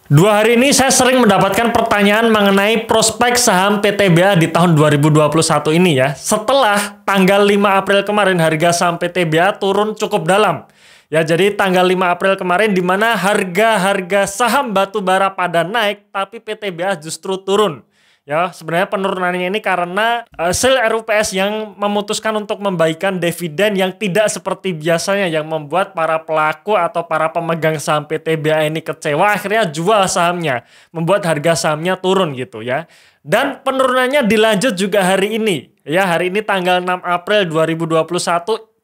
2 hari ini saya sering mendapatkan pertanyaan mengenai prospek saham PTBA di tahun 2021 ini ya. Setelah tanggal 5 April kemarin harga saham PTBA turun cukup dalam. Ya, jadi tanggal 5 April kemarin di mana harga-harga saham batubara pada naik tapi PTBA justru turun. Ya, sebenarnya penurunannya ini karena hasil RUPS yang memutuskan untuk membagikan dividen yang tidak seperti biasanya yang membuat para pelaku atau para pemegang saham PTBA ini kecewa, akhirnya jual sahamnya, membuat harga sahamnya turun gitu ya. Dan penurunannya dilanjut juga hari ini. Ya, hari ini tanggal 6 April 2021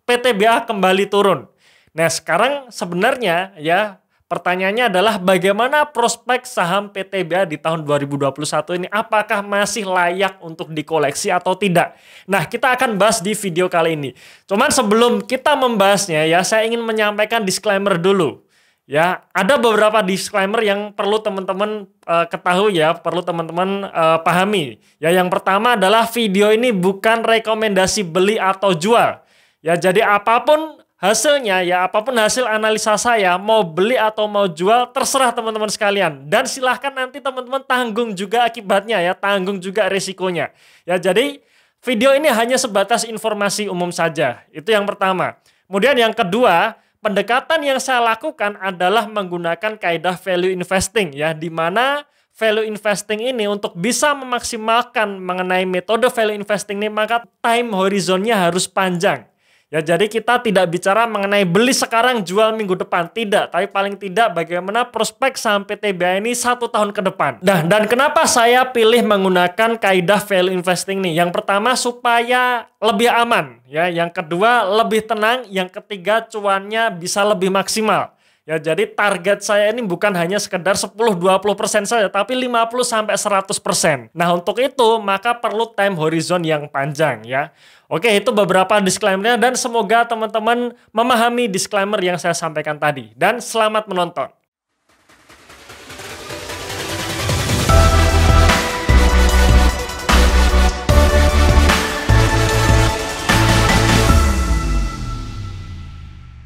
PTBA kembali turun. Nah, sekarang sebenarnya ya pertanyaannya adalah bagaimana prospek saham PTBA di tahun 2021 ini, apakah masih layak untuk dikoleksi atau tidak? Nah, kita akan bahas di video kali ini. Cuman sebelum kita membahasnya ya, saya ingin menyampaikan disclaimer dulu. Ya, ada beberapa disclaimer yang perlu teman-teman ketahui ya, perlu teman-teman pahami. Ya, yang pertama adalah video ini bukan rekomendasi beli atau jual. Ya, jadi apapun hasilnya ya, apapun hasil analisa saya, mau beli atau mau jual terserah teman-teman sekalian. Dan silahkan nanti teman-teman tanggung juga akibatnya ya, tanggung juga risikonya. Ya, jadi video ini hanya sebatas informasi umum saja. Itu yang pertama. Kemudian yang kedua, pendekatan yang saya lakukan adalah menggunakan kaidah value investing ya, di mana value investing ini untuk bisa memaksimalkan mengenai metode value investing ini maka time horizonnya harus panjang. Ya, jadi kita tidak bicara mengenai beli sekarang jual minggu depan, tidak. Tapi paling tidak bagaimana prospek saham PTBA ini 1 tahun ke depan. Nah, dan kenapa saya pilih menggunakan kaidah value investing nih? Yang pertama supaya lebih aman, ya. Yang kedua lebih tenang, yang ketiga cuannya bisa lebih maksimal. Ya, jadi target saya ini bukan hanya sekedar 10-20% saja, tapi 50-100%. Nah, untuk itu maka perlu time horizon yang panjang ya. Oke, itu beberapa disclaimer-nya dan semoga teman-teman memahami disclaimer yang saya sampaikan tadi. Dan selamat menonton.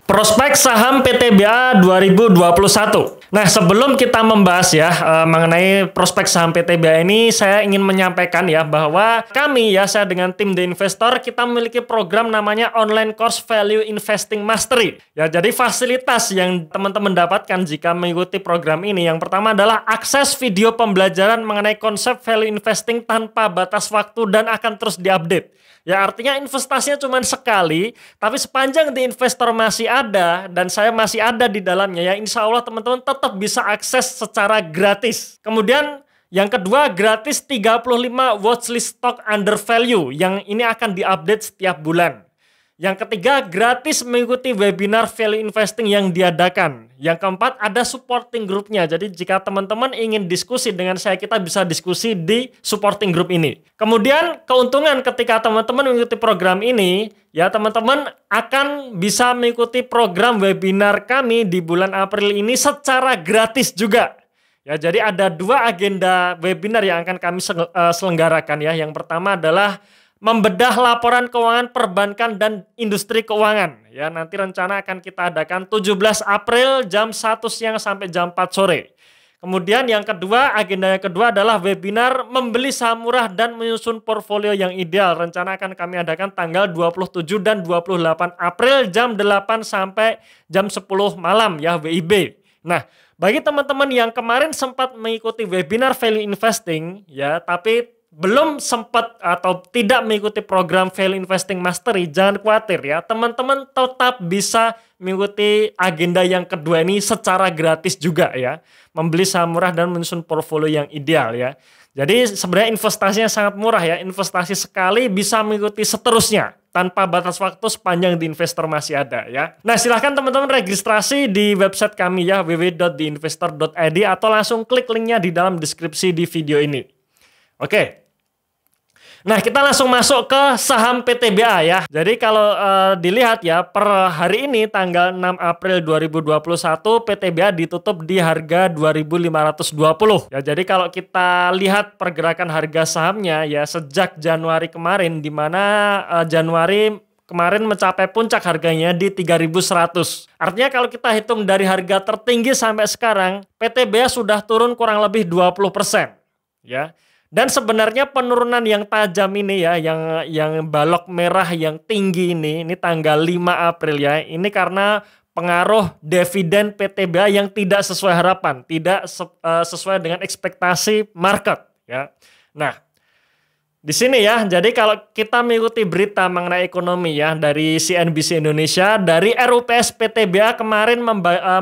Prospek saham PTBA 2021. Nah, sebelum kita membahas ya mengenai prospek saham PTBA ini, saya ingin menyampaikan ya bahwa kami ya, saya dengan tim The Investor, kita memiliki program namanya Online Course Value Investing Mastery. Ya, jadi fasilitas yang teman-teman dapatkan jika mengikuti program ini, yang pertama adalah akses video pembelajaran mengenai konsep value investing tanpa batas waktu dan akan terus diupdate. Ya, artinya investasinya cuma sekali, tapi sepanjang The Investor masih ada dan saya masih ada di dalamnya ya, insya Allah teman-teman tetap bisa akses secara gratis. Kemudian yang kedua, gratis 35 watchlist stock under value yang ini akan diupdate setiap bulan. Yang ketiga, gratis mengikuti webinar value investing yang diadakan. Yang keempat, ada supporting groupnya. Jadi jika teman-teman ingin diskusi dengan saya, kita bisa diskusi di supporting group ini. Kemudian keuntungan ketika teman-teman mengikuti program ini, ya teman-teman akan bisa mengikuti program webinar kami di bulan April ini secara gratis juga. Ya, jadi ada 2 agenda webinar yang akan kami selenggarakan ya. Yang pertama adalah membedah laporan keuangan perbankan dan industri keuangan. Ya, nanti rencana akan kita adakan 17 April jam 1 siang sampai jam 4 sore. Kemudian yang kedua, agenda yang kedua adalah webinar membeli saham murah dan menyusun portfolio yang ideal. Rencana akan kami adakan tanggal 27 dan 28 April jam 8 sampai jam 10 malam ya, WIB. Nah, bagi teman-teman yang kemarin sempat mengikuti webinar value investing ya, tapi belum sempat atau tidak mengikuti program Value Investing Mastery, jangan khawatir ya. Teman-teman tetap bisa mengikuti agenda yang kedua ini secara gratis juga ya. Membeli saham murah dan menyusun portfolio yang ideal ya. Jadi sebenarnya investasinya sangat murah ya. Investasi sekali bisa mengikuti seterusnya tanpa batas waktu sepanjang The Investor masih ada ya. Nah, silahkan teman-teman registrasi di website kami ya, www.theinvestor.id, atau langsung klik linknya di dalam deskripsi di video ini. Oke. Nah, kita langsung masuk ke saham PTBA ya. Jadi kalau dilihat ya, per hari ini tanggal 6 April 2021 PTBA ditutup di harga 2.520. Ya, jadi kalau kita lihat pergerakan harga sahamnya ya sejak Januari kemarin, di mana Januari kemarin mencapai puncak harganya di 3.100. Artinya kalau kita hitung dari harga tertinggi sampai sekarang, PTBA sudah turun kurang lebih 20%. Ya. Dan sebenarnya penurunan yang tajam ini ya, yang balok merah yang tinggi ini tanggal 5 April ya, ini karena pengaruh dividen PTBA yang tidak sesuai harapan, tidak sesuai dengan ekspektasi market ya. Nah, di sini ya, jadi kalau kita mengikuti berita mengenai ekonomi ya dari CNBC Indonesia, dari RUPS PTBA kemarin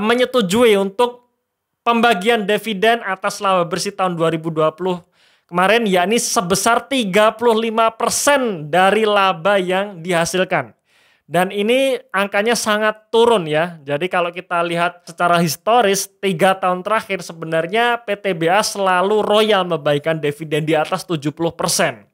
menyetujui untuk pembagian dividen atas laba bersih tahun 2020 kemarin, yakni sebesar 35% dari laba yang dihasilkan. Dan ini angkanya sangat turun ya. Jadi kalau kita lihat secara historis 3 tahun terakhir sebenarnya PTBA selalu royal membagikan dividen di atas 70%.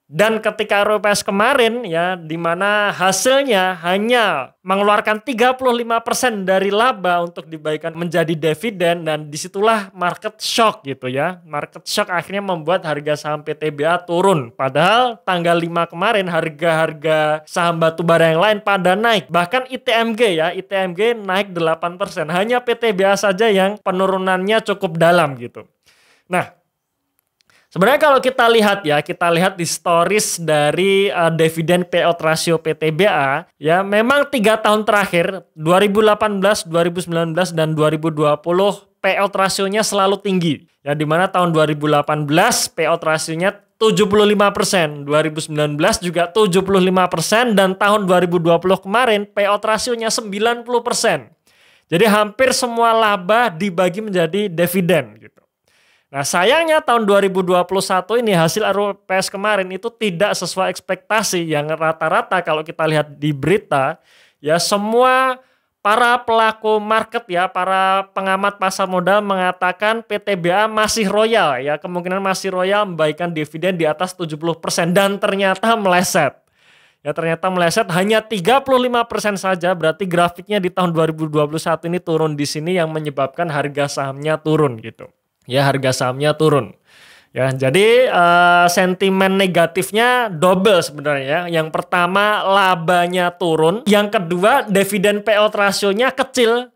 Dan ketika RUPS kemarin ya, di mana hasilnya hanya mengeluarkan 35% dari laba untuk dibagikan menjadi dividen, dan disitulah market shock gitu ya. Market shock akhirnya membuat harga saham PTBA turun. Padahal tanggal 5 kemarin harga-harga saham batubara yang lain pada naik. Bahkan ITMG naik 8%. Hanya PTBA saja yang penurunannya cukup dalam gitu. Nah, sebenarnya kalau kita lihat historis dari dividen payout ratio PTBA, ya memang 3 tahun terakhir, 2018, 2019, dan 2020 payout rasionya selalu tinggi. Ya, di mana tahun 2018 payout rasionya 75%, 2019 juga 75%, dan tahun 2020 kemarin payout rasionya 90%. Jadi hampir semua laba dibagi menjadi dividen gitu. Nah, sayangnya tahun 2021 ini hasil RUPS kemarin itu tidak sesuai ekspektasi, yang rata-rata kalau kita lihat di berita ya, semua para pelaku market ya, para pengamat pasar modal mengatakan PTBA masih royal ya, kemungkinan masih royal membagikan dividen di atas 70%, dan ternyata meleset. Ya, ternyata meleset hanya 35% saja, berarti grafiknya di tahun 2021 ini turun di sini yang menyebabkan harga sahamnya turun gitu. Ya, harga sahamnya turun. Ya, jadi sentimen negatifnya double sebenarnya. Yang pertama labanya turun, yang kedua dividen payout rasionya kecil.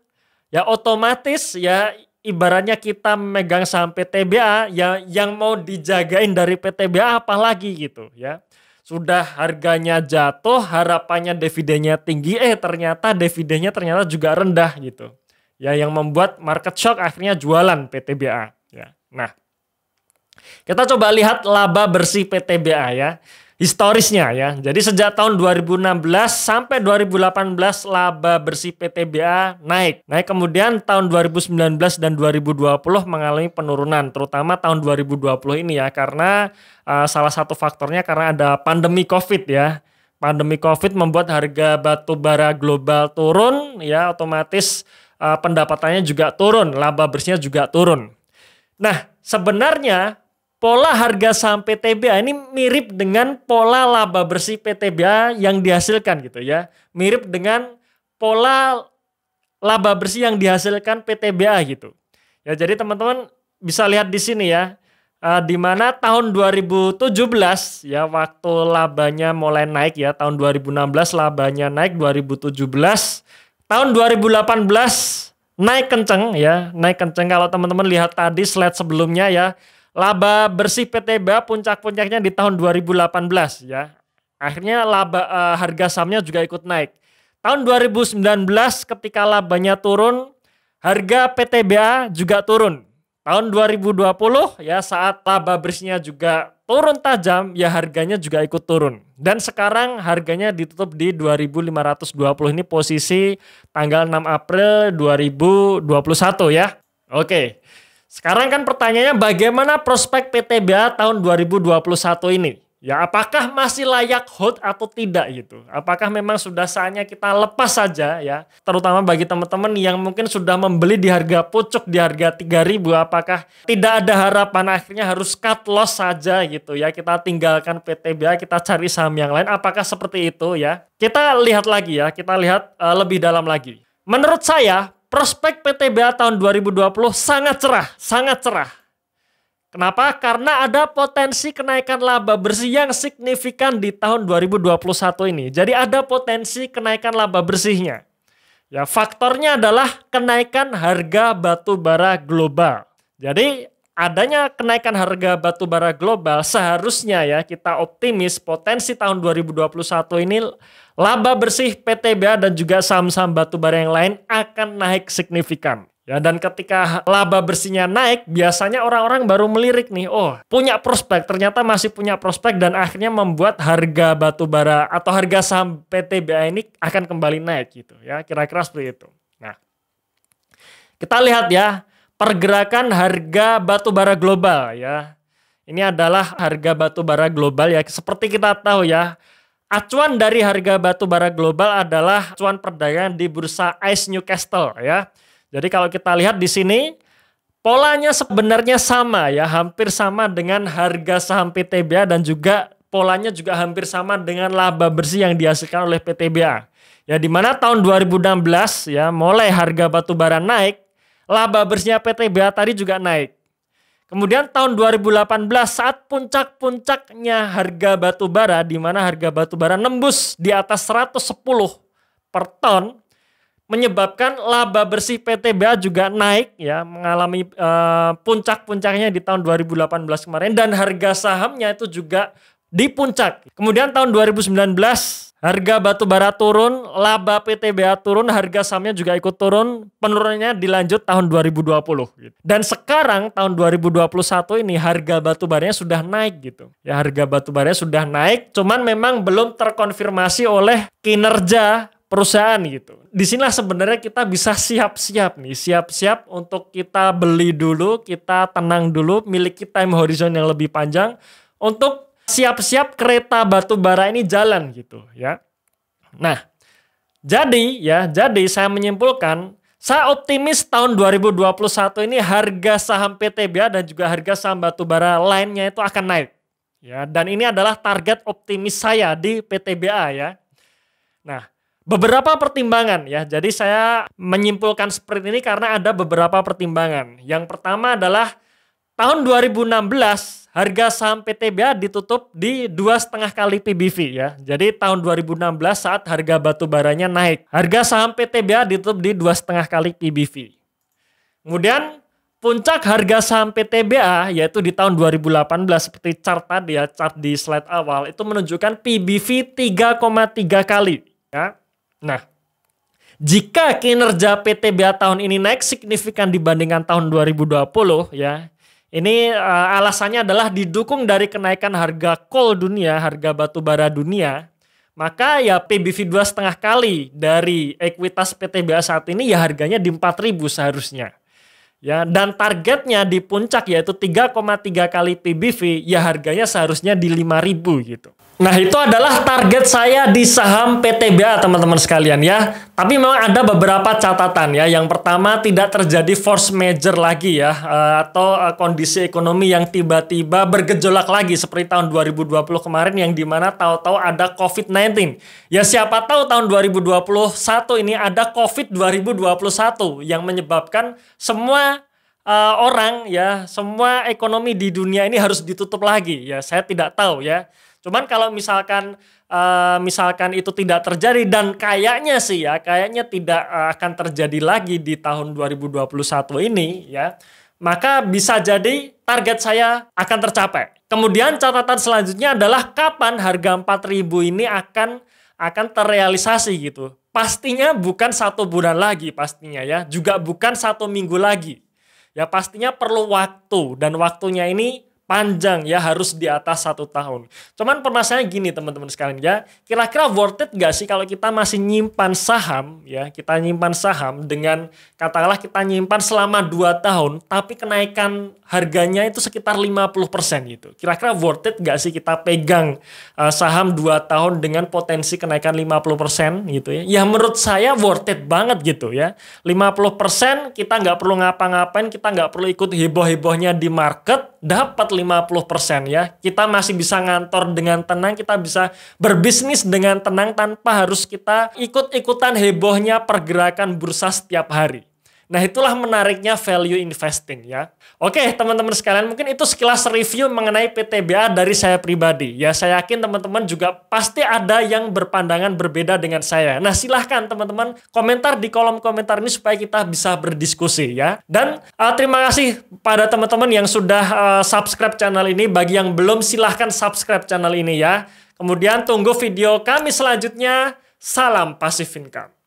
Ya, otomatis ya ibaratnya kita memegang saham PTBA ya, yang mau dijagain dari PTBA apalagi gitu ya. Sudah harganya jatuh, harapannya dividennya tinggi, ternyata dividennya ternyata juga rendah gitu. Ya, yang membuat market shock akhirnya jualan PTBA. Ya. Nah, kita coba lihat laba bersih PTBA ya, historisnya ya. Jadi sejak tahun 2016 sampai 2018 laba bersih PTBA naik. Kemudian tahun 2019 dan 2020 mengalami penurunan, terutama tahun 2020 ini ya, karena salah satu faktornya karena ada pandemi Covid ya. Pandemi Covid membuat harga batu bara global turun ya, otomatis pendapatannya juga turun, laba bersihnya juga turun. Nah, sebenarnya pola harga saham PTBA ini mirip dengan pola laba bersih PTBA yang dihasilkan gitu ya. Mirip dengan pola laba bersih yang dihasilkan PTBA gitu. Ya, jadi teman-teman bisa lihat di sini ya. Di mana tahun 2017 ya, waktu labanya mulai naik ya, tahun 2016 labanya naik, 2017, tahun 2018 naik kenceng ya, naik kenceng. Kalau teman-teman lihat tadi slide sebelumnya ya, laba bersih PTBA puncak-puncaknya di tahun 2018 ya. Akhirnya harga sahamnya juga ikut naik. Tahun 2019 ketika labanya turun, harga PTBA juga turun. Tahun 2020 ya, saat laba bersihnya juga turun tajam ya, harganya juga ikut turun. Dan sekarang harganya ditutup di 2.520, ini posisi tanggal 6 April 2021 ya. Oke. Sekarang kan pertanyaannya, bagaimana prospek PTBA tahun 2021 ini? Ya, apakah masih layak hold atau tidak gitu? Apakah memang sudah saatnya kita lepas saja ya? Terutama bagi teman-teman yang mungkin sudah membeli di harga pucuk, di harga 3.000, apakah tidak ada harapan, akhirnya harus cut loss saja gitu ya? Kita tinggalkan PTBA, kita cari saham yang lain. Apakah seperti itu ya? Kita lihat lagi ya, kita lihat lebih dalam lagi. Menurut saya, prospek PTBA tahun 2020 sangat cerah, sangat cerah. Kenapa? Karena ada potensi kenaikan laba bersih yang signifikan di tahun 2021 ini. Jadi ada potensi kenaikan laba bersihnya. Ya, faktornya adalah kenaikan harga batu bara global. Jadi adanya kenaikan harga batu bara global seharusnya ya kita optimis potensi tahun 2021 ini laba bersih PTBA dan juga saham-saham batu bara yang lain akan naik signifikan. Ya, dan ketika laba bersihnya naik, biasanya orang-orang baru melirik nih, oh punya prospek, ternyata masih punya prospek dan akhirnya membuat harga batu bara atau harga saham PTBA ini akan kembali naik gitu ya, kira-kira seperti itu. Nah, kita lihat ya pergerakan harga batu bara global ya. Ini adalah harga batu bara global ya, seperti kita tahu ya. Acuan dari harga batu bara global adalah acuan perdagangan di bursa ICE Newcastle ya. Jadi kalau kita lihat di sini polanya sebenarnya sama ya, hampir sama dengan harga saham PTBA dan juga polanya juga hampir sama dengan laba bersih yang dihasilkan oleh PTBA. Ya di mana tahun 2016 ya mulai harga batu bara naik, laba bersihnya PTBA tadi juga naik. Kemudian tahun 2018 saat puncak-puncaknya harga batu bara di mana harga batu bara nembus di atas 110 per ton, menyebabkan laba bersih PTBA juga naik ya, mengalami puncak-puncaknya di tahun 2018 kemarin dan harga sahamnya itu juga di puncak. Kemudian tahun 2019 harga batu bara turun, laba PTBA turun, harga sahamnya juga ikut turun, penurunannya dilanjut tahun 2020 gitu. Dan sekarang tahun 2021 ini harga batu baranya sudah naik gitu. Ya harga batu baranya sudah naik, cuman memang belum terkonfirmasi oleh kinerja perusahaan gitu. Disinilah sebenarnya kita bisa siap-siap nih, siap-siap untuk kita beli dulu, kita tenang dulu, miliki time horizon yang lebih panjang untuk siap-siap kereta batu bara ini jalan gitu ya. Nah, jadi saya menyimpulkan, saya optimis tahun 2021 ini harga saham PTBA dan juga harga saham batu bara lainnya itu akan naik. Ya, dan ini adalah target optimis saya di PTBA ya. Nah, beberapa pertimbangan ya, jadi saya menyimpulkan seperti ini karena ada beberapa pertimbangan. Yang pertama adalah tahun 2016 harga saham PTBA ditutup di 2,5 kali PBV ya. Jadi tahun 2016 saat harga batu baranya naik, harga saham PTBA ditutup di 2,5 kali PBV. Kemudian puncak harga saham PTBA yaitu di tahun 2018 seperti chart tadi ya, chart di slide awal itu menunjukkan PBV 3,3 kali ya. Nah, jika kinerja PTBA tahun ini naik signifikan dibandingkan tahun 2020 ya, ini alasannya adalah didukung dari kenaikan harga coal dunia, harga batu bara dunia, maka ya PBV 2,5 kali dari ekuitas PTBA saat ini ya harganya di 4.000 seharusnya. Ya, dan targetnya di puncak yaitu 3,3 kali PBV, ya harganya seharusnya di 5.000 gitu. Nah, itu adalah target saya di saham PTBA teman-teman sekalian ya. Tapi memang ada beberapa catatan ya. Yang pertama, tidak terjadi force major lagi ya, atau kondisi ekonomi yang tiba-tiba bergejolak lagi seperti tahun 2020 kemarin yang dimana tahu-tahu ada COVID-19. Ya siapa tahu tahun 2021 ini ada COVID 2021 yang menyebabkan semua orang ya, semua ekonomi di dunia ini harus ditutup lagi ya. Saya tidak tahu ya. Cuman kalau misalkan itu tidak terjadi dan kayaknya sih ya, kayaknya tidak akan terjadi lagi di tahun 2021 ini ya, maka bisa jadi target saya akan tercapai. Kemudian catatan selanjutnya adalah kapan harga 4.000 ini akan terrealisasi gitu. Pastinya bukan 1 bulan lagi pastinya ya, juga bukan 1 minggu lagi. Ya pastinya perlu waktu dan waktunya ini panjang ya, harus di atas 1 tahun. Cuman permasalahannya gini teman-teman sekalian ya, kira-kira worth it gak sih kalau kita masih nyimpan saham ya, kita nyimpan saham dengan katakanlah kita nyimpan selama 2 tahun tapi kenaikan harganya itu sekitar 50% gitu. Kira-kira worth it gak sih kita pegang saham 2 tahun dengan potensi kenaikan 50% gitu ya. Ya menurut saya worth it banget gitu ya. 50% kita nggak perlu ngapa-ngapain, kita nggak perlu ikut heboh-hebohnya di market, dapat 50% ya. Kita masih bisa ngantor dengan tenang, kita bisa berbisnis dengan tenang tanpa harus kita ikut-ikutan hebohnya pergerakan bursa setiap hari. Nah, itulah menariknya value investing ya. Oke, teman-teman sekalian, mungkin itu sekilas review mengenai PTBA dari saya pribadi. Ya, saya yakin teman-teman juga pasti ada yang berpandangan berbeda dengan saya. Nah, silahkan teman-teman komentar di kolom komentar ini supaya kita bisa berdiskusi ya. Dan terima kasih pada teman-teman yang sudah subscribe channel ini. Bagi yang belum, silahkan subscribe channel ini ya. Kemudian tunggu video kami selanjutnya. Salam Passive Income.